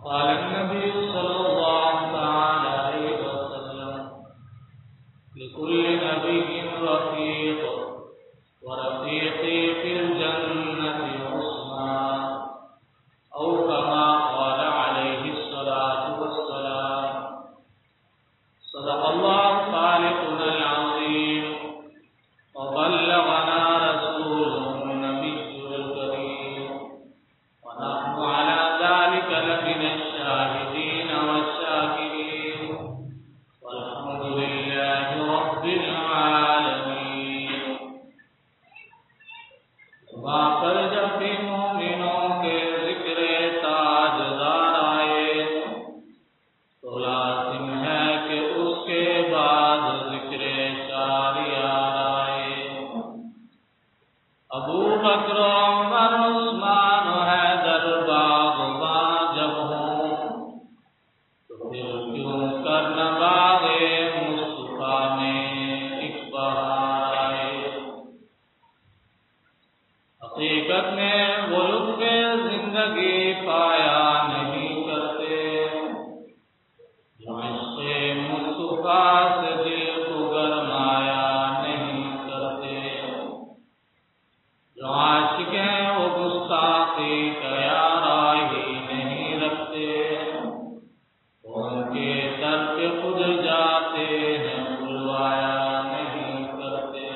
قال النبي صلى الله تعالى عليه وسلم لكل نبي رفيق ورفيقي في الجنة عثمان أو كما قال عليه الصلاة والسلام. صدق الله خالقنا العظيم وبلغنا رسوله النبي الكريم ونحن على ذلك لمن الشاهدين والشاكرين والحمد لله رب العالمين. واقر جب بھی مومنوں کے ذکر تاجدار آئے تو لازم ہے کہ اس کے بعد ذکر شہریار آئے. ابو بکر عمر عثمان و حیدر باغباں جب ہوں تو پھر کیوں کر نہ باغ مصطفیٰ میں ایک بہار آئے. حقیقت میں وہ لطف زندگی پایا نہیں کرتے جو عشق مصطفیٰ سے دل کو گرمایا نہیں کرتے. جو عاشق ہیں وہ گستاخی کا یارا ہی نہیں رکھتے، ان کے در پہ خود جاتے ہیں بلوایا نہیں کرتے.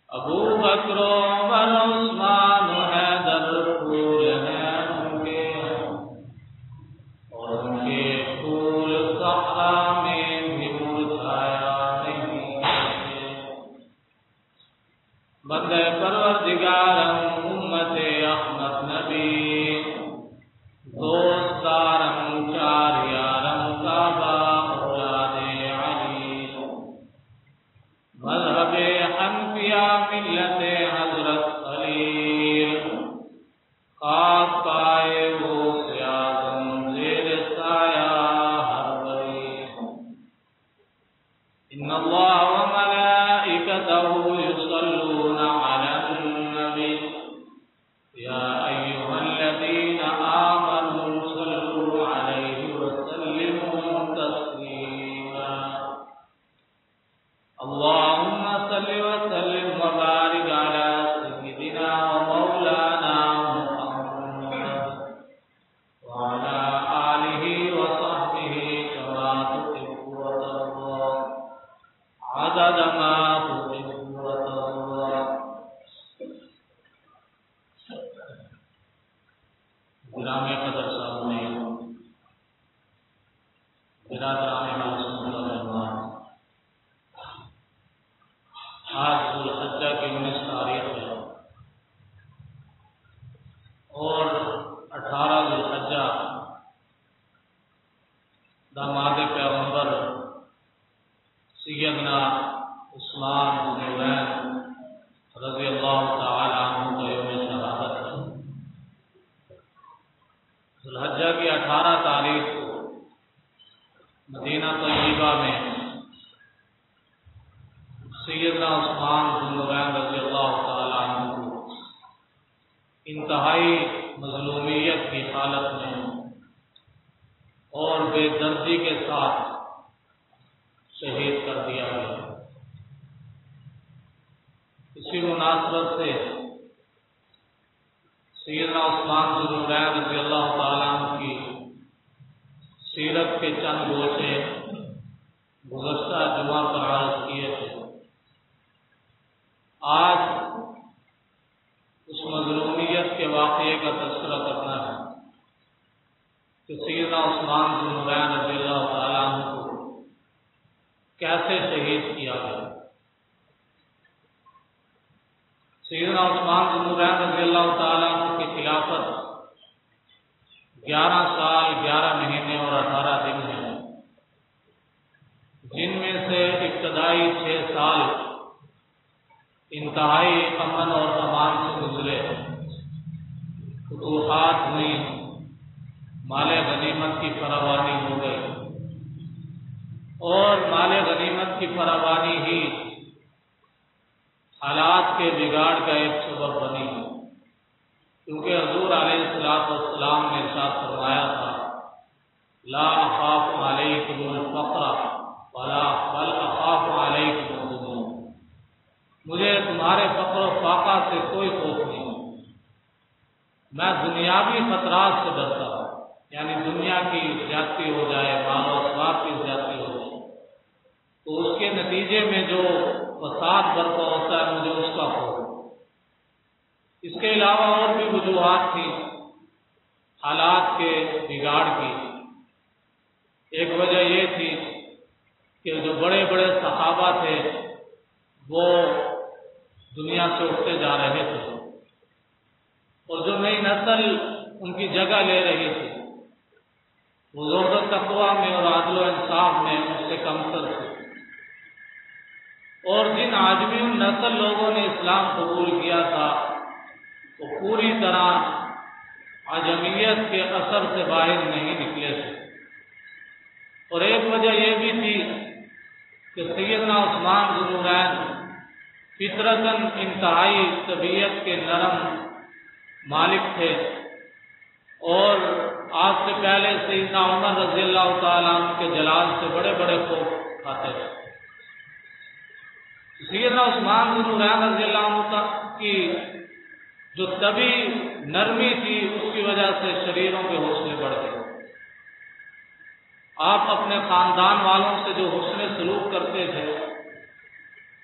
ابو بکر عمر عثمان و حیدر پھول ہیں ان کے، اور ان کے پھول صحرا میں بھی مرجھایا نہیں کرتے. بندے پروردگارم امت احمد نبی دوست دارم چار یارم کعبہ اولاد علی مذہب حنفیہ ملت حضرت خلیل خاک پائے وہ سے اعظم زیر سایہ ہر بری. ان اللہ وملائکتہ یصلون علی النبی یا ایہا الذین آمنوا صلوا علیہ وسلموا تسلیما. اللهم صل وسلم وبارك على سيدنا ومولانا محمد وعلى آله وصحبه كما تحب وترضى عدد ما تحب وترضى. گرامی قدر سامعین، برادران مسلمان رحمان، آج ذوالحجہ کی 19 تاریخ ہے اور 18 ذوالحجہ داماد پیغمبر سیدنا عثمان بن عفان رضی اللہ تعالی عنہ کا یوم شہادت ہے. ذوالحجہ کی 18 تاریخ کو مدینہ طیبہ میں سیدنا عثمان بن عفان رضی اللہ تعالی عنہ کو انتہائی مظلومیت کی حالت میں اور بے دردی کے ساتھ شہید کر دیا گیا. اسی مناسبت سے سیدنا عثمان بن عفان رضی اللہ تعالی عنہ کی سیرت کے چند گوشے گزشتہ جمعہ پر عرض کیے تھے. آج اس مظلومیت کے واقعے کا تذکرہ کرنا ہے کہ سیدنا عثمان بن عفان رضی اللہ تعالی عنہ کو کیسے شہید کیا گیا. سیدنا عثمان بن عفان رضی اللہ تعالی عنہ کی خلافت 11 سال 11 مہینے اور 18 دن ہے، جن میں سے ابتدائی 6 سال انتہائی امن اور امان سے گزرے. فتوحات ہوئی، مال غنیمت کی فراوانی ہو گئی اور مال غنیمت کی فراوانی ہی حالات کے بگاڑ کا ایک سبب بنی. کیونکہ حضور علیہ السلام نے ارشاد فرمایا تھا لا اخاف علیکم الفقر بل اخاف علیکم الذنوب، مجھے تمہارے فقر و فاقہ سے کوئی خوف نہیں، میں دنیاوی خطرات سے ڈرتا ہوں، یعنی دنیا کی زیادتی ہو جائے، مال و اسباب کی زیادتی ہو جائے تو اس کے نتیجے میں جو فساد برپا ہوتا ہے مجھے اس کا خوف ہے۔ اس کے علاوہ اور بھی وجوہات تھیں حالات کے بگاڑ کی۔ ایک وجہ یہ تھی کہ جو بڑے بڑے صحابہ تھے وہ دنیا سے اٹھتے جا رہے تھے اور جو نئی نسل ان کی جگہ لے رہی تھی وہ زہد و تقویٰ میں اور عدل و انصاف میں ان سے کمتر تھے، اور جن عاجمی نسل لوگوں نے اسلام قبول کیا تھا وہ پوری طرح عجمیت کے اثر سے باہر نہیں نکلے تھے۔ اور ایک وجہ یہ بھی تھی کہ سیدنا عثمان ذو النورین فطرتاً انتہائی طبیعت کے نرم مالک تھے، اور آپ سے پہلے سیدنا عمر رضی اللہ تعالیٰ عنہ کے جلال سے بڑے بڑے خوف کھاتے تھے۔ سیدنا عثمان ذو النورین رضی اللہ عنہ کی جو طبی نرمی تھی اس کی وجہ سے شریروں کے حوصلے بڑھ گئے۔ آپ اپنے خاندان والوں سے جو حسن سلوک کرتے تھے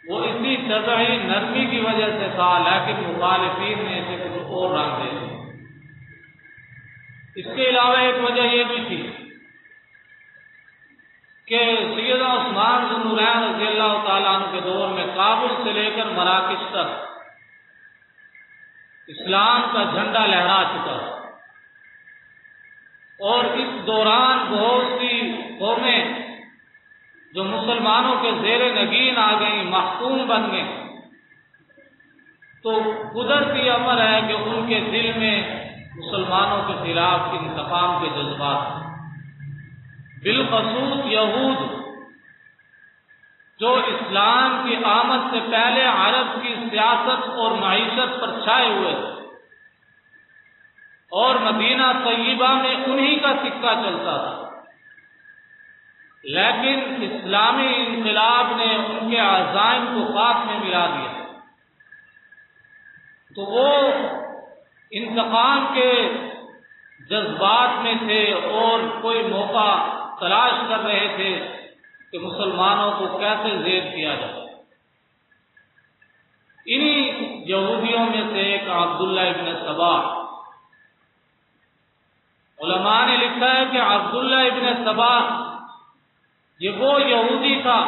وہ اسی طبعی نرمی کی وجہ سے تھا، لیکن مخالفین نے اسے کچھ اور رنگ دے دیا۔ اس کے علاوہ ایک وجہ یہ بھی تھی کہ سیدنا عثمان ذو النورین رضی اللہ تعالیٰ عنہ کے دور میں کابل سے لے کر مراکش تک اسلام کا جھنڈا لہرا چکا، اور اس دوران بہت سی قومیں جو مسلمانوں کے زیر نگین آ گئیں، محکوم بن گئیں، تو قدرتی امر ہے کہ ان کے دل میں مسلمانوں کے خلاف انتقام کے جذبات ہیں۔ بالخصوص یہود جو اسلام کی آمد سے پہلے عرب کی سیاست اور معیشت پر چھائے ہوئے تھے، اور مدینہ طیبہ میں انہی کا سکہ چلتا تھا، لیکن اسلامی انقلاب نے ان کے عزائم کو خاک میں ملا دیا، تو وہ انتقام کے جذبات میں تھے اور کوئی موقع تلاش کر رہے تھے کہ مسلمانوں کو کیسے زیر کیا جائے۔ انہی یہودیوں میں سے ایک عبداللہ ابن سبا، علماء نے لکھا ہے کہ عبداللہ ابن سبا یہ وہ یہودی تھا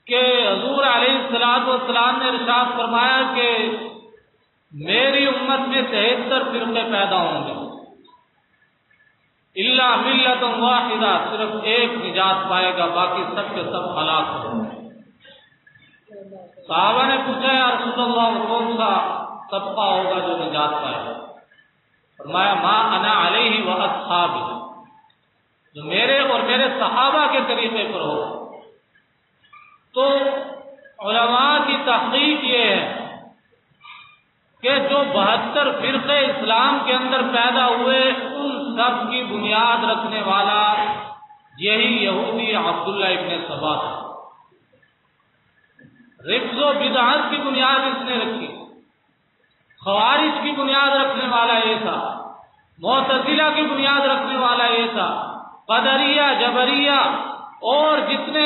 کہ حضور علیہ السلام نے ارشاد فرمایا کہ میری امت میں 73 فرقے پیدا ہوں گے، الا ملت واحدہ، صرف ایک نجات پائے گا، باقی سب کے سب ہلاک ہوں گے۔ صحابہ نے پوچھا یا رسول اللہ کون سا طبقہ ہوگا جو نجات پائے گا؟ فرمایا ما انا علیہ واصحابی، جو میرے اور میرے صحابہ کے طریقے پر ہوگا۔ تو علماء کی تحقیق یہ ہے کہ جو 72 فرقے اسلام کے اندر پیدا ہوئے ان سب کی بنیاد رکھنے والا یہی یہودی عبداللہ ابن سبا تھا۔ رجز و بدعت کی بنیاد اس نے رکھی، خوارج کی بنیاد رکھنے والا یہ تھا، معتزلہ کی بنیاد رکھنے والا یہ تھا، قدریہ، جبریہ اور جتنے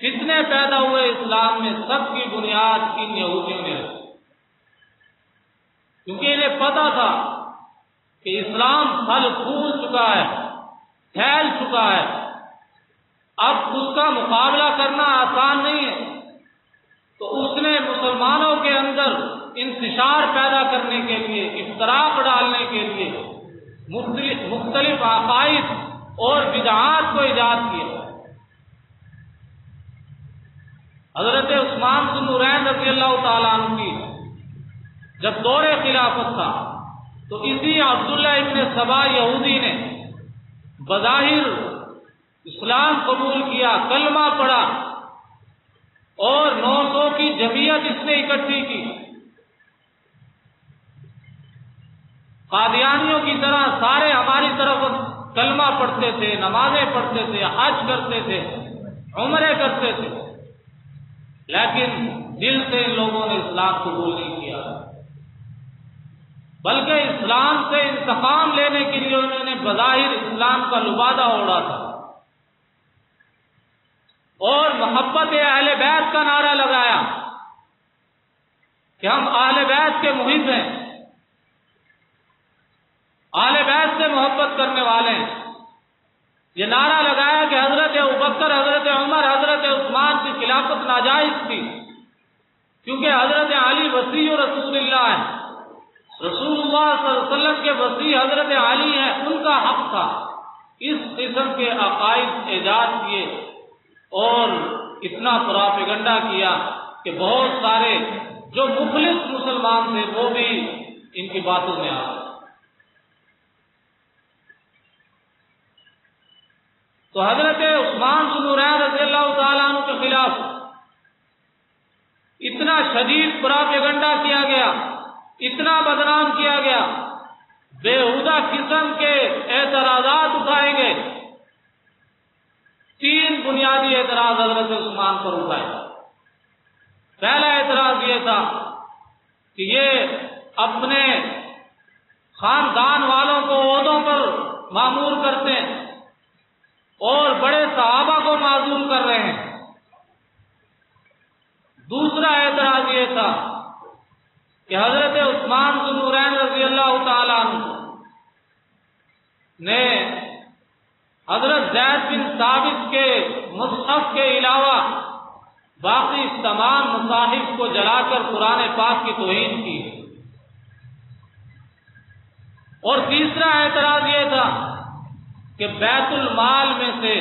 فتنے پیدا ہوئے اسلام میں سب کی بنیاد ان یہودیوں نے رکھی، کیونکہ انہیں پتا تھا کہ اسلام پھل پھول چکا ہے، پھیل چکا ہے، اب اس کا مقابلہ کرنا آسان نہیں ہے، تو اس نے مسلمانوں کے اندر انتشار پیدا کرنے کے لیے، افتراق ڈالنے کے لیے مختلف عقائد اور بدعات کو ایجاد کیا۔ حضرت عثمان ذو النورین رضی اللہ تعالیٰ عنہ کی جب دور خلافت تھا تو اسی عبداللہ ابن سبا یہودی نے بظاہر اسلام قبول کیا، کلمہ پڑھا، اور 900 کی جمعیت اس نے اکٹھی کی، قادیانیوں کی طرح سارے ہماری طرف کلمہ پڑھتے تھے، نمازیں پڑھتے تھے، حج کرتے تھے، عمرے کرتے تھے، لیکن دل سے ان لوگوں نے اسلام قبول نہیں کیا، بلکہ اسلام سے انتقام لینے کے لیے انہوں نے بظاہر اسلام کا لبادہ اوڑھا تھا اور محبت اہل بیت کا نعرہ لگایا کہ ہم اہل بیت کے محب ہیں، اہل بیت سے محبت کرنے والے ہیں۔ یہ نعرہ لگایا کہ حضرت ابوبکر، حضرت عمر، حضرت عثمان کی خلافت ناجائز تھی، کیونکہ حضرت علی وصی رسول اللہ ہے، رسول اللہ صلی اللہ علیہ وسلم کے وصی حضرت علی ہیں، ان کا حق تھا۔ اس قسم کے عقائد ایجاد کیے اور اتنا پراپیگنڈا کیا کہ بہت سارے جو مخلص مسلمان تھے وہ بھی ان کی باتوں میں آ گئے۔ تو حضرت عثمان بن نورین رضی اللہ تعالیٰ عنہ کے خلاف اتنا شدید پراپیگنڈا کیا گیا، اتنا بدنام کیا گیا، بےہودہ قسم کے اعتراضات اٹھائے گئے۔ 3 بنیادی اعتراض حضرت عثمان پر اٹھائے۔ پہلا اعتراض یہ تھا کہ یہ اپنے خاندان والوں کو عہدوں پر مامور کرتے ہیں اور بڑے صحابہ کو معزول کر رہے ہیں۔ دوسرا اعتراض یہ تھا کہ حضرت عثمان بن نورین رضی اللہ تعالیٰ عنہ نے حضرت زید بن ثابت کے مصحف کے علاوہ باقی تمام مصاحف کو جلا کر قرآن پاک کی توہین کی۔ اور تیسرا اعتراض یہ تھا کہ بیت المال میں سے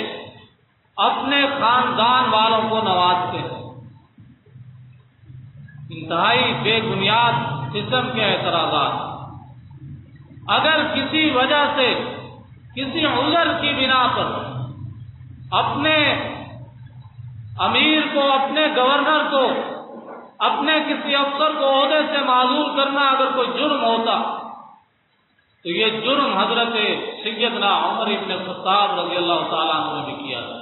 اپنے خاندان والوں کو نوازتے ہیں۔ انتہائی بے بنیاد قسم کے اعتراضات۔ اگر کسی وجہ سے، کسی عذر کی بنا پر اپنے امیر کو، اپنے گورنر کو، اپنے کسی افسر کو عہدے سے معزول کرنا اگر کوئی جرم ہوتا تو یہ جرم حضرت سیدنا عمر بن الخطاب رضی اللہ تعالیٰ عنہ نے بھی کیا تھا،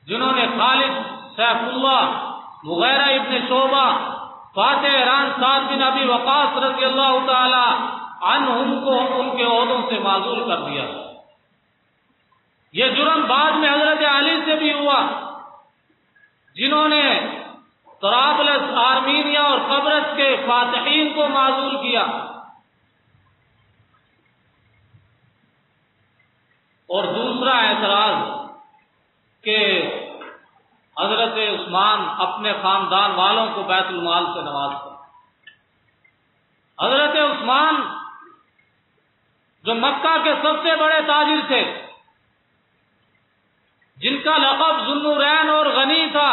جنہوں نے خالد، سیف اللہ، مغیرہ ابن شعبہ، فاتح ایران سعد بن ابی وقاص رضی اللہ تعالی عنہم کو ان کے عہدوں سے معزول کر دیا۔ یہ جرم بعد میں حضرت علی سے بھی ہوا، جنہوں نے طرابلس، آرمینیا اور قبرص کے فاتحین کو معزول کیا۔ اور دوسرا اعتراض کہ حضرت عثمان اپنے خاندان والوں کو بیت المال سے نوازتے۔ حضرت عثمان جو مکہ کے سب سے بڑے تاجر تھے، جن کا لقب ذو النورین اور غنی تھا،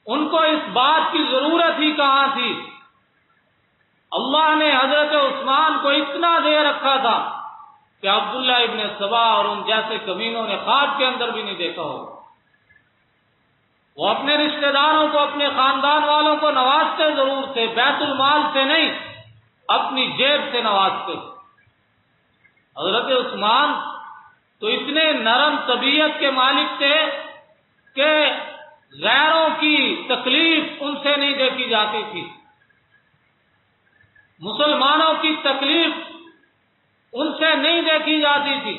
ان کو اس بات کی ضرورت ہی کہاں تھی؟ اللہ نے حضرت عثمان کو اتنا دے رکھا تھا کہ عبداللہ ابن سبا اور ان جیسے کمینوں نے خواب کے اندر بھی نہیں دیکھا ہو۔ وہ اپنے رشتہ داروں کو، اپنے خاندان والوں کو نوازتے ضرور تھے، بیت المال سے نہیں، اپنی جیب سے نوازتے تھے۔ حضرت عثمان تو اتنے نرم طبیعت کے مالک تھے کہ غیروں کی تکلیف ان سے نہیں دیکھی جاتی تھی، مسلمانوں کی تکلیف ان سے نہیں دیکھی جاتی تھی۔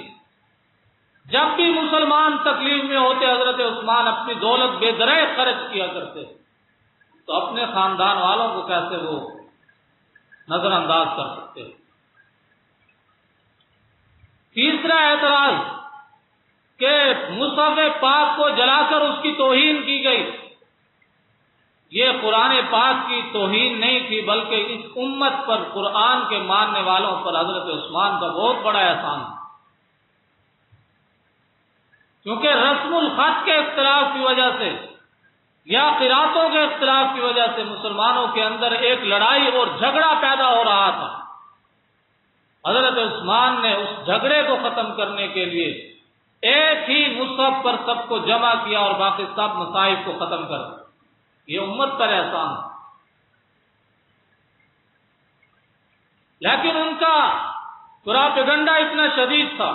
جب بھی مسلمان تکلیف میں ہوتے، حضرت عثمان اپنی دولت بے درے خرچ کیا کرتے، تو اپنے خاندان والوں کو کیسے وہ نظر انداز کر سکتے؟ تیسرا اعتراض کہ مصحف پاک کو جلا کر اس کی توہین کی گئی۔ یہ قرآن پاک کی توہین نہیں تھی، بلکہ اس امت پر، قرآن کے ماننے والوں پر حضرت عثمان کا بہت بڑا احسان ہے، کیونکہ رسم الخط کے اختلاف کی وجہ سے یا قراتوں کے اختلاف کی وجہ سے مسلمانوں کے اندر ایک لڑائی اور جھگڑا پیدا ہو رہا تھا۔ حضرت عثمان نے اس جھگڑے کو ختم کرنے کے لیے ایک ہی مصحف پر سب کو جمع کیا اور باقی سب مصاحف کو ختم کر دیا۔ یہ امت پر احسان ہے۔ لیکن ان کا پروپیگنڈا اتنا شدید تھا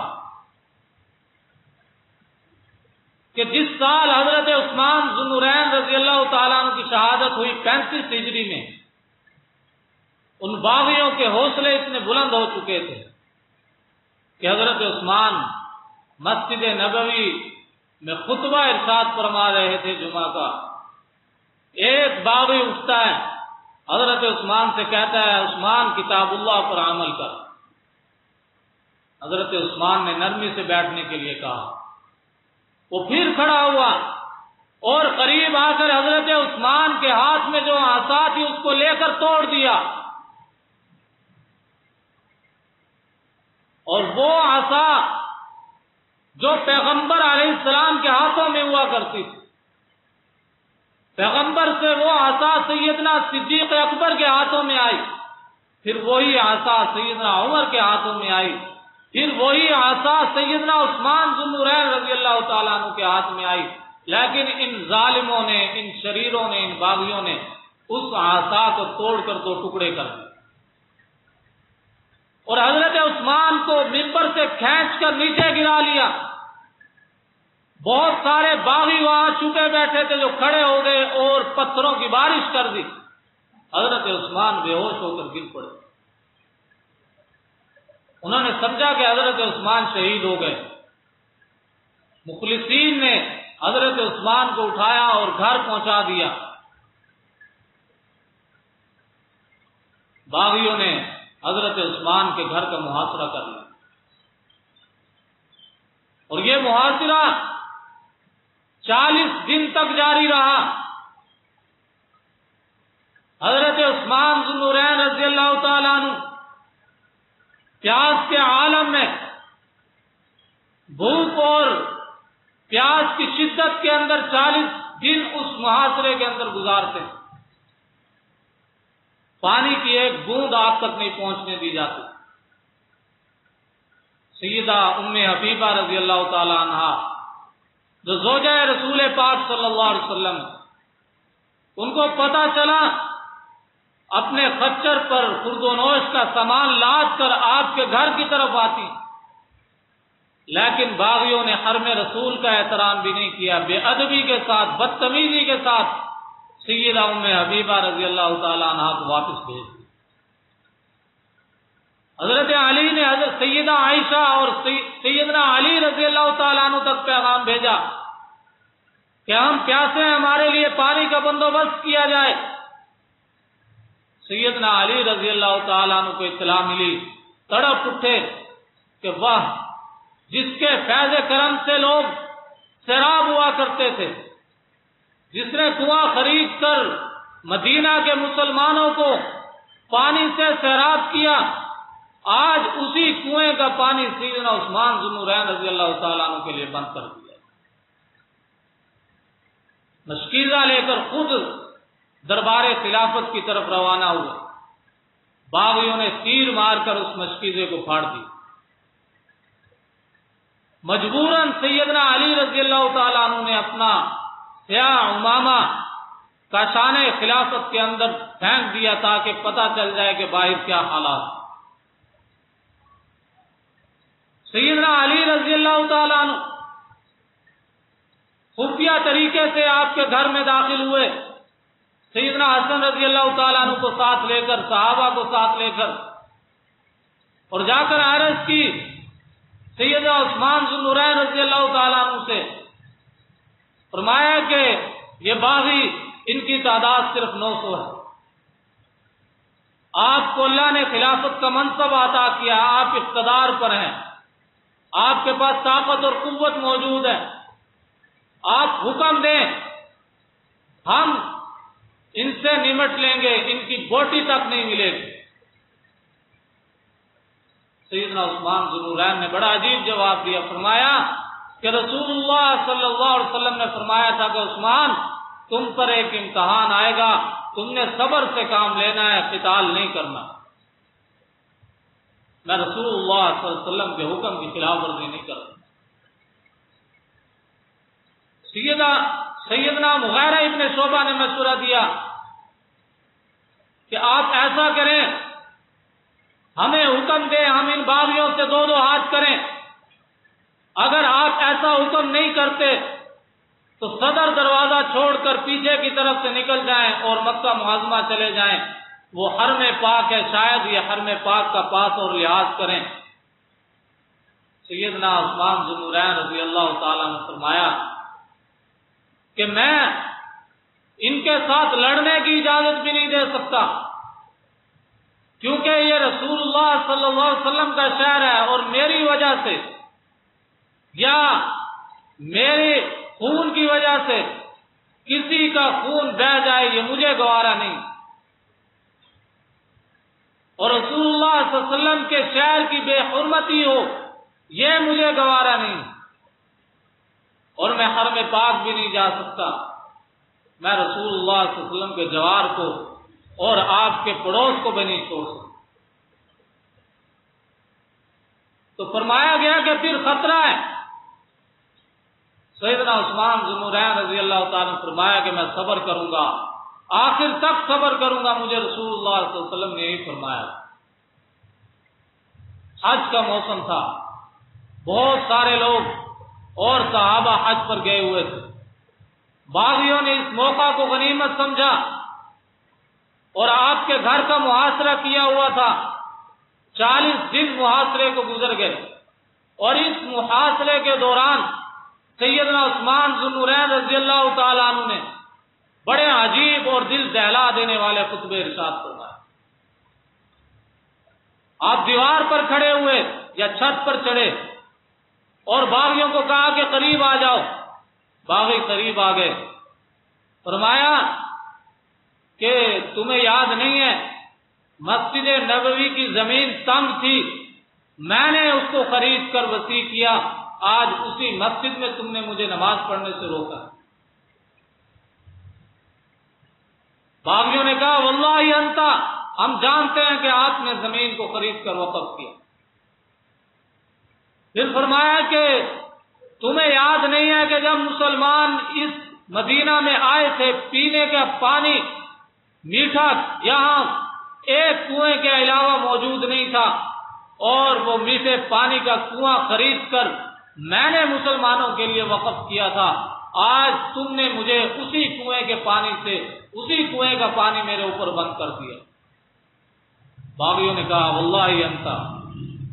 کہ جس سال حضرت عثمان ذو النورین رضی اللہ تعالیٰ عنہ کی شہادت ہوئی 35 ہجری میں، ان باغیوں کے حوصلے اتنے بلند ہو چکے تھے کہ حضرت عثمان مسجد نبوی میں خطبہ ارشاد فرما رہے تھے جمعہ کا، ایک باغی اٹھتا ہے، حضرت عثمان سے کہتا ہے عثمان کتاب اللہ پر عمل کر۔ حضرت عثمان نے نرمی سے بیٹھنے کے لیے کہا، وہ پھر کھڑا ہوا اور قریب آ کر حضرت عثمان کے ہاتھ میں جو عصا تھی اس کو لے کر توڑ دیا، اور وہ عصا جو پیغمبر علیہ السلام کے ہاتھوں میں ہوا کرتی تھی، پیغمبر سے وہ عصا سیدنا صدیق اکبر کے ہاتھوں میں آئی، پھر وہی عصا سیدنا عمر کے ہاتھوں میں آئی، پھر وہی عصا سیدنا عثمان ذو النورین رضی اللہ تعالیٰ عنہ کے ہاتھ میں آئی، لیکن ان ظالموں نے، ان شریروں نے، ان باغیوں نے اس عصا کو توڑ کر 2 ٹکڑے کر دیے اور حضرت عثمان کو منبر سے کھینچ کر نیچے گرا لیا۔ بہت سارے باغی وہاں چھپے بیٹھے تھے جو کھڑے ہو گئے اور پتھروں کی بارش کر دی، حضرت عثمان بے ہوش ہو کر گر پڑے۔ انہوں نے سمجھا کہ حضرت عثمان شہید ہو گئے۔ مخلصین نے حضرت عثمان کو اٹھایا اور گھر پہنچا دیا۔ باغیوں نے حضرت عثمان کے گھر کا محاصرہ کر لیا، اور یہ محاصرہ 40 دن تک جاری رہا۔ حضرت عثمان ذو النورین رضی اللہ تعالیٰ عنہ پیاس کے عالم میں، بھوک اور پیاس کی شدت کے اندر 40 دن اس محاصرے کے اندر گزارتے ہیں۔ پانی کی ایک بوند آپ تک نہیں پہنچنے دی جاتی۔ سیدہ ام حبیبہ رضی اللہ تعالی عنہا جو زوجہ رسول پاک صلی اللہ علیہ وسلم، ان کو پتہ چلا، اپنے خچر پر خرد و نوش کا سامان لاد کر آپ کے گھر کی طرف آتی، لیکن باغیوں نے حرم رسول کا احترام بھی نہیں کیا، بے ادبی کے ساتھ، بدتمیزی کے ساتھ سیدہ ام حبیبہ رضی اللہ تعالی عنہا کو واپس بھیج دیا۔ حضرت علی نے حضرت سیدہ عائشہ اور سیدنا علی رضی اللہ تعالیٰ عنہ تک پیغام بھیجا کہ ہم پیاسے ہیں، ہمارے لیے پانی کا بندوبست کیا جائے۔ سیدنا علی رضی اللہ تعالیٰ عنہ کو اطلاع ملی، تڑپ اٹھے کہ واہ، جس کے فیض کرم سے لوگ سیراب ہوا کرتے تھے، جس نے کنواں خرید کر مدینہ کے مسلمانوں کو پانی سے سیراب کیا، آج اسی کنویں کا پانی سیدنا عثمان ذو النورین رضی اللہ تعالیٰ عنہ کے لیے بند کر دیا۔ مشکیزہ لے کر خود دربار خلافت کی طرف روانہ ہوئے، باغیوں نے تیر مار کر اس مشکیزے کو پھاڑ دی۔ مجبوراً سیدنا علی رضی اللہ تعالیٰ عنہ نے اپنا سیاہ عمامہ کاشان خلافت کے اندر پھینک دیا تاکہ پتہ چل جائے کہ باہر کیا حالات۔ سیدنا علی رضی اللہ تعالیٰ عنہ خفیہ طریقے سے آپ کے گھر میں داخل ہوئے، سیدنا حسن رضی اللہ تعالیٰ عنہ کو ساتھ لے کر، صحابہ کو ساتھ لے کر، اور جا کر عرض کی سیدنا عثمان ذو النورین رضی اللہ تعالیٰ عنہ سے، فرمایا کہ یہ باغی، ان کی تعداد صرف 900 ہے، آپ کو اللہ نے خلافت کا منصب عطا کیا، آپ اقتدار پر ہیں، آپ کے پاس طاقت اور قوت موجود ہے، آپ حکم دیں، ہم ان سے نمٹ لیں گے، ان کی بوٹی تک نہیں ملے گی۔ سیدنا عثمان ذو النورین نے بڑا عجیب جواب دیا، فرمایا کہ رسول اللہ صلی اللہ علیہ وسلم نے فرمایا تھا کہ عثمان، تم پر ایک امتحان آئے گا، تم نے صبر سے کام لینا ہے، قتال نہیں کرنا۔ میں رسول اللہ صلی اللہ علیہ وسلم کے حکم کی خلاف ورزی نہیں کرتا۔ سیدنا مغیرہ ابن شعبہ نے مشورہ دیا کہ آپ ایسا کریں ہمیں حکم دیں ہم ان باغیوں سے دو دو ہاتھ کریں، اگر آپ ایسا حکم نہیں کرتے تو صدر دروازہ چھوڑ کر پیچھے کی طرف سے نکل جائیں اور مکہ معظمہ چلے جائیں، وہ حرم پاک ہے، شاید یہ حرم پاک کا پاس اور لحاظ کریں۔ سیدنا عثمان ذو النورین رضی اللہ تعالیٰ نے فرمایا کہ میں ان کے ساتھ لڑنے کی اجازت بھی نہیں دے سکتا، کیونکہ یہ رسول اللہ صلی اللہ علیہ وسلم کا شہر ہے، اور میری وجہ سے یا میرے خون کی وجہ سے کسی کا خون بہہ جائے یہ مجھے گوارا نہیں، اور رسول اللہ صلی اللہ علیہ وسلم کے شہر کی بے حرمتی ہو یہ مجھے گوارا نہیں، اور میں حرم پاک بھی نہیں جا سکتا، میں رسول اللہ صلی اللہ علیہ وسلم کے جوار کو اور آپ کے پڑوس کو بھی نہیں چھوڑ سکتا۔ تو فرمایا گیا کہ پھر خطرہ ہے۔ سیدنا عثمان ذو النورین رضی اللہ تعالیٰ نے فرمایا کہ میں صبر کروں گا، آخر تک صبر کروں گا، مجھے رسول اللہ صلی اللہ علیہ وسلم نے یہی فرمایا۔ حج کا موسم تھا، بہت سارے لوگ اور صحابہ حج پر گئے ہوئے تھے، باغیوں نے اس موقع کو غنیمت سمجھا اور آپ کے گھر کا محاصرہ کیا ہوا تھا، 40 دن محاصرے کو گزر گئے، اور اس محاصرے کے دوران سیدنا عثمان ذو النورین رضی اللہ تعالیٰ عنہ نے بڑے عجیب اور دل دہلا دینے والے خطبے ارشاد فرمائے۔ آپ دیوار پر کھڑے ہوئے یا چھت پر چڑھے اور باغیوں کو کہا کہ قریب آ جاؤ، باغی قریب آ گئے، فرمایا کہ تمہیں یاد نہیں ہے مسجد نبوی کی زمین تنگ تھی، میں نے اس کو خرید کر وسیع کیا، آج اسی مسجد میں تم نے مجھے نماز پڑھنے سے روکا۔ باغیوں نے کہا واللہ انتا، ہم جانتے ہیں کہ آپ نے زمین کو خرید کر وقف کیا۔ پھر فرمایا کہ تمہیں یاد نہیں ہے کہ جب مسلمان اس مدینہ میں آئے تھے پینے کا پانی میٹھا یہاں ایک کنویں کے علاوہ موجود نہیں تھا، اور وہ میٹھے پانی کا کنواں خرید کر میں نے مسلمانوں کے لیے وقف کیا تھا، آج تم نے مجھے اسی کنویں کے پانی سے اسی کنویں کا پانی میرے اوپر بند کر دیا۔ باغیوں نے کہا واللہ انتا،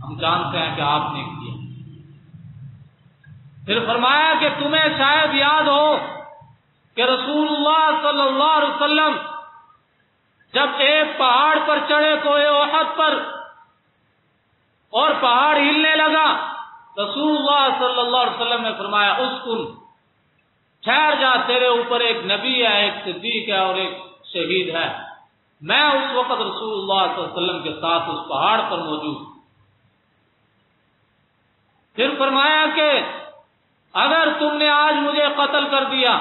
ہم جانتے ہیں کہ آپ نے کیا۔ پھر فرمایا کہ تمہیں شاید یاد ہو کہ رسول اللہ صلی اللہ علیہ وسلم جب ایک پہاڑ پر چڑھے کوہ احد پر اور پہاڑ ہلنے لگا، رسول اللہ صلی اللہ علیہ وسلم نے فرمایا اسکن، ٹھہر جا، تیرے اوپر ایک نبی ہے، ایک صدیق ہے اور ایک شہید ہے۔ میں اس وقت رسول اللہ صلی اللہ علیہ وسلم کے ساتھ اس پہاڑ پر موجود۔ پھر فرمایا کہ اگر تم نے آج مجھے قتل کر دیا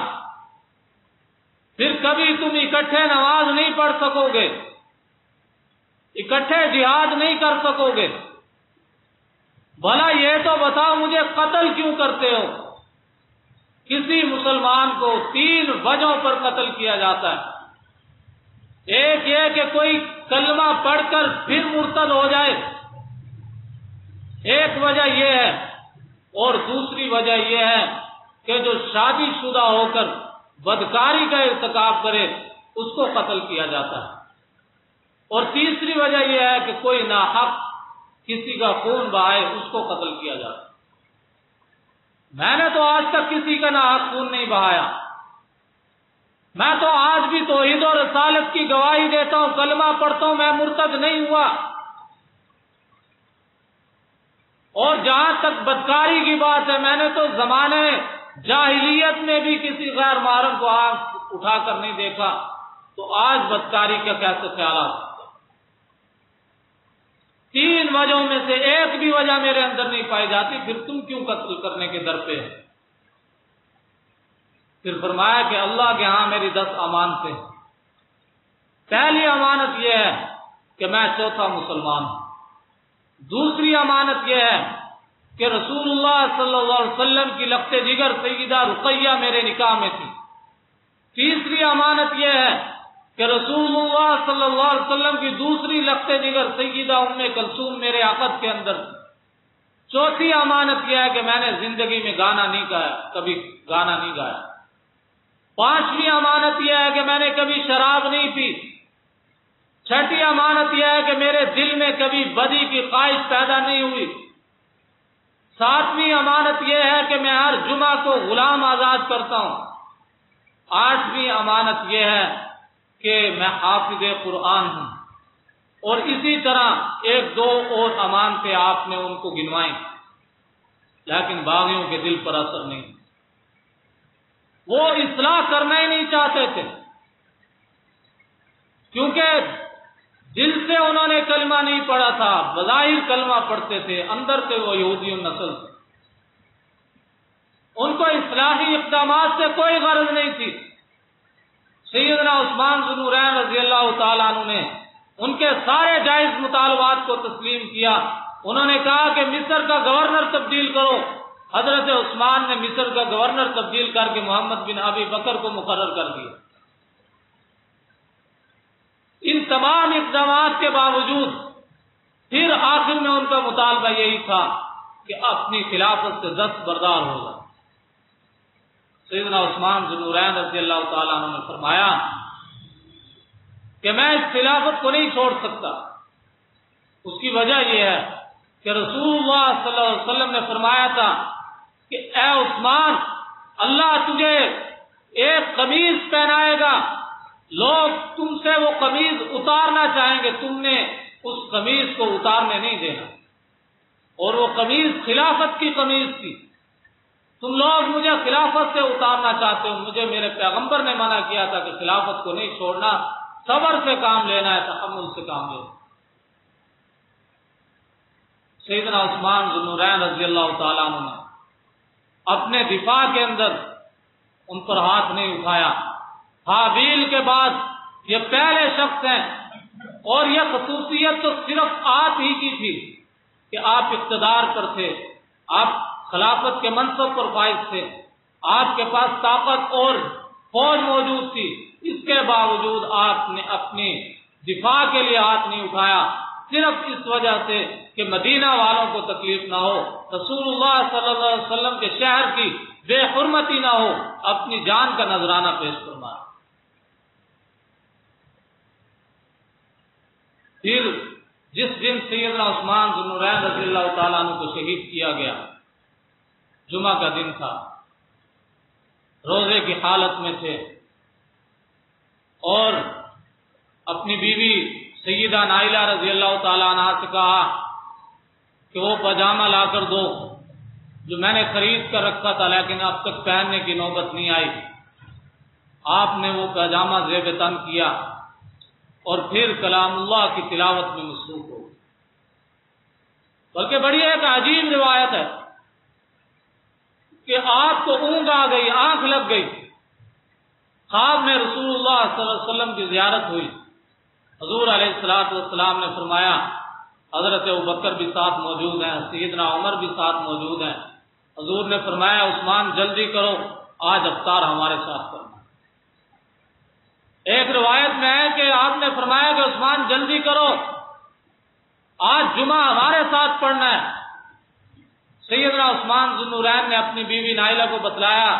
پھر کبھی تم اکٹھے نماز نہیں پڑھ سکو گے، اکٹھے جہاد نہیں کر سکو گے، بھلا یہ تو بتاؤ مجھے قتل کیوں کرتے ہو؟ کسی مسلمان کو 3 وجہوں پر قتل کیا جاتا ہے، ایک یہ کہ کوئی کلمہ پڑھ کر پھر مرتد ہو جائے، ایک وجہ یہ ہے، اور دوسری وجہ یہ ہے کہ جو شادی شدہ ہو کر بدکاری کا ارتکاب کرے اس کو قتل کیا جاتا ہے، اور تیسری وجہ یہ ہے کہ کوئی ناحق کسی کا خون بہائے اس کو قتل کیا جاتا ہے۔ میں نے تو آج تک کسی کا ناحق خون نہیں بہایا، میں تو آج بھی توحید و رسالت کی گواہی دیتا ہوں، کلمہ پڑھتا ہوں، میں مرتد نہیں ہوا، اور جہاں تک بدکاری کی بات ہے میں نے تو زمانے جاہلیت میں بھی کسی غیر محرم کو آنکھ اٹھا کر نہیں دیکھا، تو آج بدکاری کا کیسے خیال آ سکتا؟ 3 وجہوں میں سے ایک بھی وجہ میرے اندر نہیں پائی جاتی، پھر تم کیوں قتل کرنے کے در پہ ہے؟ پھر فرمایا کہ اللہ کے ہاں میری 10 امانتیں ہیں۔ پہلی امانت یہ ہے کہ میں چوتھا مسلمان ہوں، دوسری امانت یہ ہے کہ رسول اللہ صلی اللہ علیہ وسلم کی لخت جگر سیدہ رقیہ میرے نکاح میں تھی، تیسری امانت یہ ہے کہ رسول اللہ صلی اللہ علیہ وسلم کی دوسری لخت جگر سیدہ ام کلثوم میرے عقد کے اندر، چوتھی امانت یہ ہے کہ میں نے زندگی میں گانا نہیں گایا، کبھی گانا نہیں گایا، پانچویں امانت یہ ہے کہ میں نے کبھی شراب نہیں پی، چھٹی امانت یہ ہے کہ میرے دل میں کبھی بدی کی خواہش پیدا نہیں ہوئی، ساتویں امانت یہ ہے کہ میں ہر جمعہ کو غلام آزاد کرتا ہوں، آٹھویں امانت یہ ہے کہ میں حافظ قرآن ہوں، اور اسی طرح ایک دو اور امانتیں آپ نے ان کو گنوائیں، لیکن باغیوں کے دل پر اثر نہیں، وہ اصلاح کرنا ہی نہیں چاہتے تھے، کیونکہ دل سے انہوں نے کلمہ نہیں پڑھا تھا، بظاہر کلمہ پڑھتے تھے، اندر سے وہ یہودی النسل تھے، ان کو اصلاحی اقدامات سے کوئی غرض نہیں تھی۔ سیدنا عثمان ذو النورین رضی اللہ تعالیٰ عنہ نے ان کے سارے جائز مطالبات کو تسلیم کیا، انہوں نے کہا کہ مصر کا گورنر تبدیل کرو، حضرت عثمان نے مصر کا گورنر تبدیل کر کے محمد بن ابی بکر کو مقرر کر دیا۔ ان تمام اقدامات کے باوجود پھر آخر میں ان کا مطالبہ یہی تھا کہ اپنی خلافت سے دستبردار ہوگا۔ سیدنا عثمان ذو النورین رضی اللہ تعالیٰ عنہ نے فرمایا کہ میں اس خلافت کو نہیں چھوڑ سکتا، اس کی وجہ یہ ہے کہ رسول اللہ صلی اللہ علیہ وسلم نے فرمایا تھا کہ اے عثمان، اللہ تجھے ایک قمیض پہنائے گا، لوگ تم سے وہ قمیض اتارنا چاہیں گے، تم نے اس قمیض کو اتارنے نہیں دینا، اور وہ قمیض خلافت کی قمیض تھی، تم لوگ مجھے خلافت سے اتارنا چاہتے ہو، مجھے میرے پیغمبر نے منع کیا تھا کہ خلافت کو نہیں چھوڑنا، صبر سے کام لینا ہے، تحمل سے کام لینا۔ سیدنا عثمان ذو النورین رضی اللہ تعالیٰ عنہ نے اپنے دفاع کے اندر ان پر ہاتھ نہیں اٹھایا، حابیل کے بعد یہ پہلے شخص ہیں، اور یہ خصوصیت تو صرف آپ ہی کی تھی کہ آپ اقتدار پر تھے، آپ خلافت کے منصب پر فائز تھے، آپ کے پاس طاقت اور فوج موجود تھی، اس کے باوجود آپ نے اپنی دفاع کے لیے ہاتھ نہیں اٹھایا، صرف اس وجہ سے کہ مدینہ والوں کو تکلیف نہ ہو، رسول اللہ صلی اللہ علیہ وسلم کے شہر کی بے حرمتی نہ ہو، اپنی جان کا نذرانہ پیش فرمایا۔ پھر جس دن سیدنا عثمان ذو النورین رضی اللہ تعالیٰ عنہ کو شہید کیا گیا، جمعہ کا دن تھا، روزے کی حالت میں تھے، اور اپنی بیوی سیدہ نائلہ رضی اللہ تعالیٰ عنہ سے کہا کہ وہ پاجامہ لا کر دو جو میں نے خرید کر رکھا تھا لیکن اب تک پہننے کی نوبت نہیں آئی۔ آپ نے وہ پاجامہ زیب تن کیا اور پھر کلام اللہ کی تلاوت میں مصروف ہو، بلکہ بڑی ایک عجیب روایت ہے کہ آپ کو اونگ آ گئی، آنکھ لگ گئی، خواب میں رسول اللہ صلی اللہ علیہ وسلم کی زیارت ہوئی، حضور علیہ الصلوۃ والسلام نے فرمایا، حضرت ابوبکر بھی ساتھ موجود ہیں، سیدنا عمر بھی ساتھ موجود ہیں، حضور نے فرمایا عثمان جلدی کرو، آج افطار ہمارے ساتھ کرنا۔ ایک روایت میں ہے کہ آپ نے فرمایا کہ عثمان جلدی کرو، آج جمعہ ہمارے ساتھ پڑھنا ہے۔ سیدنا عثمان ذو النورین نے اپنی بیوی نائلہ کو بتلایا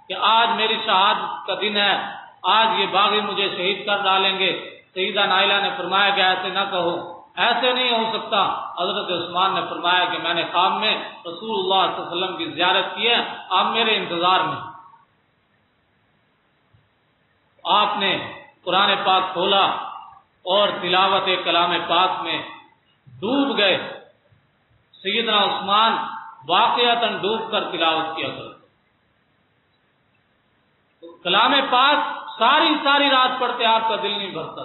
کہ آج میری شہادت کا دن ہے، آج یہ باغی مجھے شہید کر ڈالیں گے۔ سیدہ نائلہ نے فرمایا کہ ایسے نہ کہو، ایسے نہیں ہو سکتا۔ حضرت عثمان نے فرمایا کہ میں نے خواب میں رسول اللہ صلی اللہ علیہ وسلم کی زیارت کی ہے، آپ میرے انتظار میں۔ آپ نے قرآن پاک کھولا اور تلاوت کلام پاک میں ڈوب گئے۔ سیدنا عثمان واقعتاً ڈوب کر تلاوت کیا کرتے، کلام پاک ساری رات پڑھتے، آپ کا دل نہیں بھرتا۔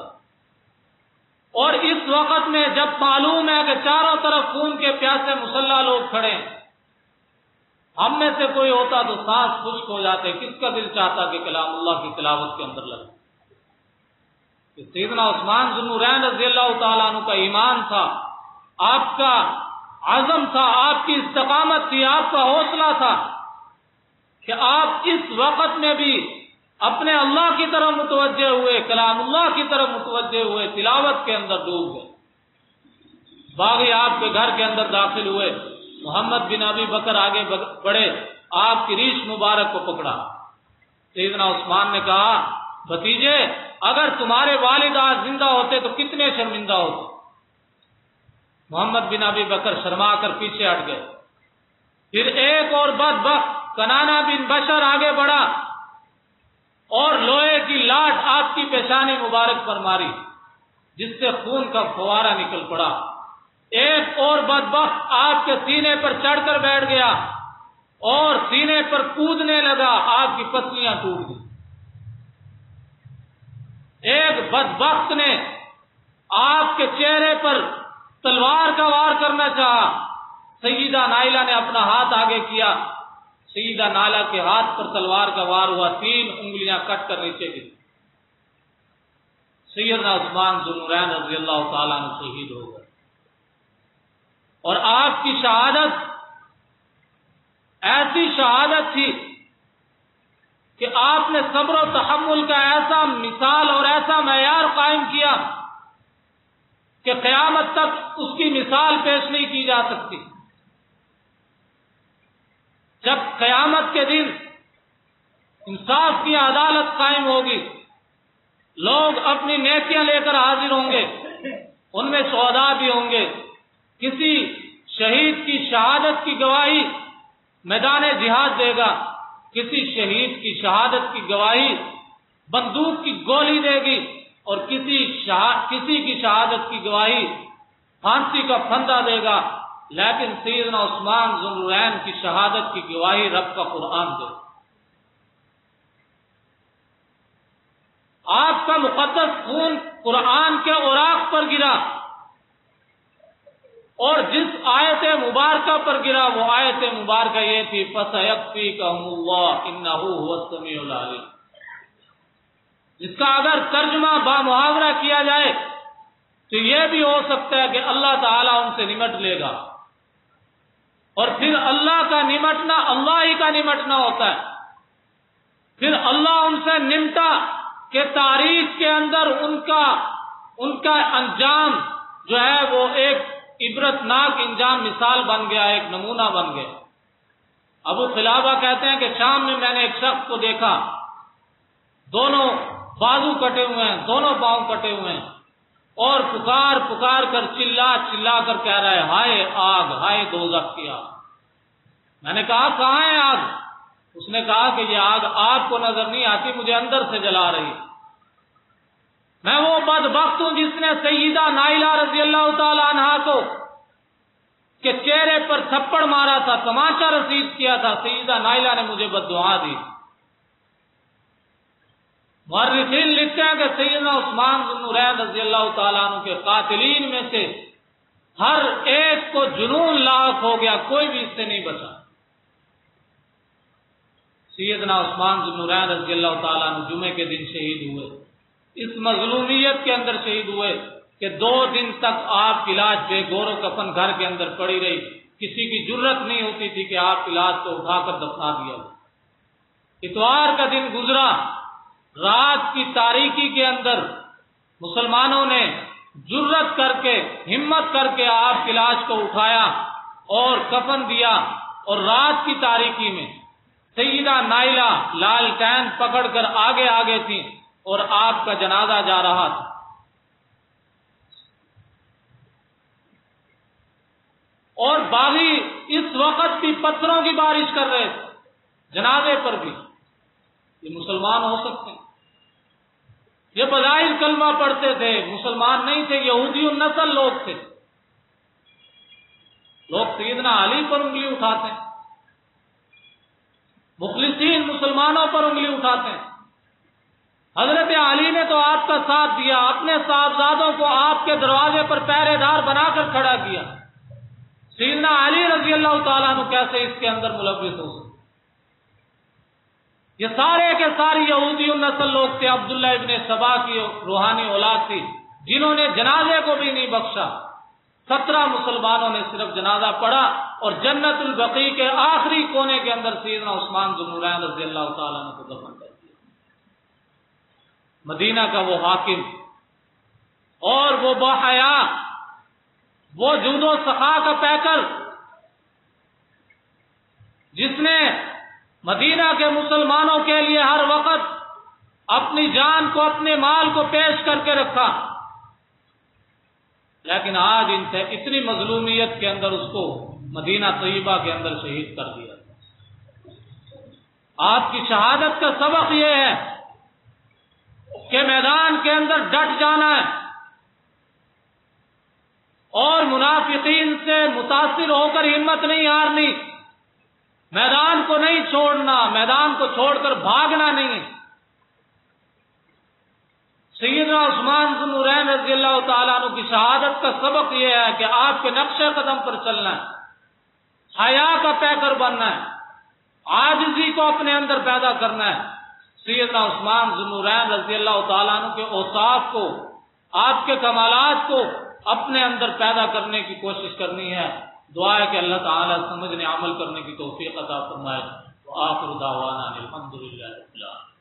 اور اس وقت میں جب معلوم ہے کہ چاروں طرف خون کے پیاسے مسلح لوگ کھڑے ہیں، ہم میں سے کوئی ہوتا تو سانس خشک ہو جاتے، کس کا دل چاہتا کہ کلام اللہ کی تلاوت کے اندر لگے۔ کہ سیدنا عثمان ذو النورین رضی اللہ تعالیٰ عنہ کا ایمان تھا، آپ کا عزم تھا، آپ کی استقامت تھی، آپ کا حوصلہ تھا کہ آپ اس وقت میں بھی اپنے اللہ کی طرف متوجہ ہوئے، کلام اللہ کی طرف متوجہ ہوئے، تلاوت کے اندر ڈوب گئے۔ باغی آپ کے گھر کے اندر داخل ہوئے، محمد بن ابی بکر آگے بڑھے، آپ کی ریش مبارک کو پکڑا۔ سیدنا عثمان نے کہا، بھتیجے اگر تمہارے والد آج زندہ ہوتے تو کتنے شرمندہ ہوتے۔ محمد بن ابی بکر شرما کر پیچھے ہٹ گئے۔ پھر ایک اور بدبخت کنانہ بن بشر آگے بڑھا اور لوہے کی لاٹ آپ کی پیشانی مبارک پر ماری، جس سے خون کا فوارہ نکل پڑا۔ ایک اور بدبخت آپ کے سینے پر چڑھ کر بیٹھ گیا اور سینے پر کودنے لگا، آپ کی پسلیاں ٹوٹ گئی۔ ایک بدبخت نے آپ کے چہرے پر تلوار کا وار کرنا چاہا، سیدہ نائلہ نے اپنا ہاتھ آگے کیا، سیدہ نائلہ کے ہاتھ پر تلوار کا وار ہوا، 3 انگلیاں کٹ کر نیچے گئی۔ سیدنا عثمان ذو النورین رضی اللہ تعالیٰ عنہ شہید ہو گئے۔ اور آپ کی شہادت ایسی شہادت تھی کہ آپ نے صبر و تحمل کا ایسا مثال اور ایسا معیار قائم کیا کہ قیامت تک اس کی مثال پیش نہیں کی جا سکتی۔ جب قیامت کے دن انصاف کی عدالت قائم ہوگی، لوگ اپنی نیکیاں لے کر حاضر ہوں گے، ان میں شہداء بھی ہوں گے۔ کسی شہید کی شہادت کی گواہی میدان جہاد دے گا، کسی شہید کی شہادت کی گواہی بندوق کی گولی دے گی، اور کسی کی شہادت کی گواہی پھانسی کا پھندا دے گا، لیکن سیدنا عثمان ذو النورین کی شہادت کی گواہی رب کا قرآن دے گا۔ آپ کا مقدس خون قرآن کے اوراق پر گرا، اور جس آیت مبارکہ پر گرا وہ آیت مبارکہ یہ تھی، فَسَيَكْفِيكَهُمُ اللَّهُ إِنَّهُ هُوَ السَّمِيعُ الْعَلِيمُ، جس کا اگر ترجمہ با محاورہ کیا جائے تو یہ بھی ہو سکتا ہے کہ اللہ تعالیٰ ان سے نمٹ لے گا، اور پھر اللہ کا نمٹنا اللہ ہی کا نمٹنا ہوتا ہے۔ پھر اللہ ان سے نمٹا کہ تاریخ کے اندر ان کا انجام جو ہے وہ ایک عبرتناک انجام مثال بن گیا، ایک نمونہ بن گیا۔ ابو قلابہ کہتے ہیں کہ شام میں نے ایک شخص کو دیکھا، دونوں بازو کٹے ہوئے ہیں، دونوں پاؤں کٹے ہوئے ہیں، اور پکار پکار کر چلا کر کہہ رہا ہے، ہائے آگ، ہائے دوزخ کی آگ۔ میں نے کہا کہاں ہے آگ؟ اس نے کہا کہ یہ آگ آپ کو نظر نہیں آتی، مجھے اندر سے جلا رہی۔ میں وہ بدبخت ہوں جس نے سیدہ نائلہ رضی اللہ تعالی عنہا کو کے چہرے پر تھپڑ مارا تھا، تماچا رسید کیا تھا، سیدہ نائلہ نے مجھے بددعا دی۔ مورخین لکھتے ہیں کہ سیدنا عثمان ذو النورین رضی اللہ تعالیٰ عنہ کے قاتلین میں سے ہر ایک کو جنون لاحق ہو گیا، کوئی بھی اس سے نہیں بچا۔ سیدنا عثمان ذو النورین رضی اللہ تعالیٰ عنہ جمعے کے دن شہید ہوئے، اس مظلومیت کے اندر شہید ہوئے کہ 2 دن تک آپ کی لاش بے گور و کفن گھر کے اندر پڑی رہی، کسی کی جرت نہیں ہوتی تھی کہ آپ کی لاش کو اٹھا کر دفنا دیا۔ اتوار کا دن گزرا، رات کی تاریکی کے اندر مسلمانوں نے جرت کر کے، ہمت کر کے آپ کی لاش کو اٹھایا اور کفن دیا، اور رات کی تاریکی میں سیدہ نائلہ لالٹین پکڑ کر آگے آگے تھی اور آپ کا جنازہ جا رہا تھا۔ اور باغی اس وقت بھی پتھروں کی بارش کر رہے تھے جنازے پر بھی۔ یہ مسلمان ہو سکتے ہیں؟ یہ بظاہر کلمہ پڑھتے تھے، مسلمان نہیں تھے، یہودی النسل لوگ تھے۔ لوگ سیدنا علی پر انگلی اٹھاتے ہیں، مخلصین مسلمانوں پر انگلی اٹھاتے ہیں۔ حضرت علی نے تو آپ کا ساتھ دیا، اپنے صاحبزادوں کو آپ کے دروازے پر پہرے دار بنا کر کھڑا کیا، سیدنا علی رضی اللہ تعالیٰ عنہ کیسے اس کے اندر ملوث ہو سکتے؟ یہ سارے کے سارے یہودی النسل لوگ تھے، عبداللہ ابن سبا کی روحانی اولاد تھی، جنہوں نے جنازے کو بھی نہیں بخشا۔ 17 مسلمانوں نے صرف جنازہ پڑھا اور جنت البقیع کے آخری کونے کے اندر سیدنا عثمان ذو النورین رضی اللہ تعالیٰ عنہ کو دفن کر دیا۔ مدینہ کا وہ حاکم اور وہ باحیا، وہ جود و سخا کا پیکر، جس نے مدینہ کے مسلمانوں کے لیے ہر وقت اپنی جان کو، اپنے مال کو پیش کر کے رکھا، لیکن آج اتنی مظلومیت کے اندر اس کو مدینہ طیبہ کے اندر شہید کر دیا۔ آپ کی شہادت کا سبق یہ ہے کہ میدان کے اندر ڈٹ جانا ہے اور منافقین سے متاثر ہو کر ہمت نہیں ہارنی، میدان کو نہیں چھوڑنا، میدان کو چھوڑ کر بھاگنا نہیں۔ سیدنا عثمان ذو النورین رضی اللہ تعالیٰ عنہ کی شہادت کا سبق یہ ہے کہ آپ کے نقش قدم پر چلنا ہے، حیا کا پیکر بننا ہے، عاجزی کو اپنے اندر پیدا کرنا ہے۔ سیدنا عثمان ذو النورین رضی اللہ تعالیٰ عنہ کے اوصاف کو، آپ کے کمالات کو اپنے اندر پیدا کرنے کی کوشش کرنی ہے۔ دعا ہے کہ اللہ تعالیٰ سمجھنے عمل کرنے کی توفیق عطا فرمائے۔ وآخر دعوانا الحمدللہ رب العالمین۔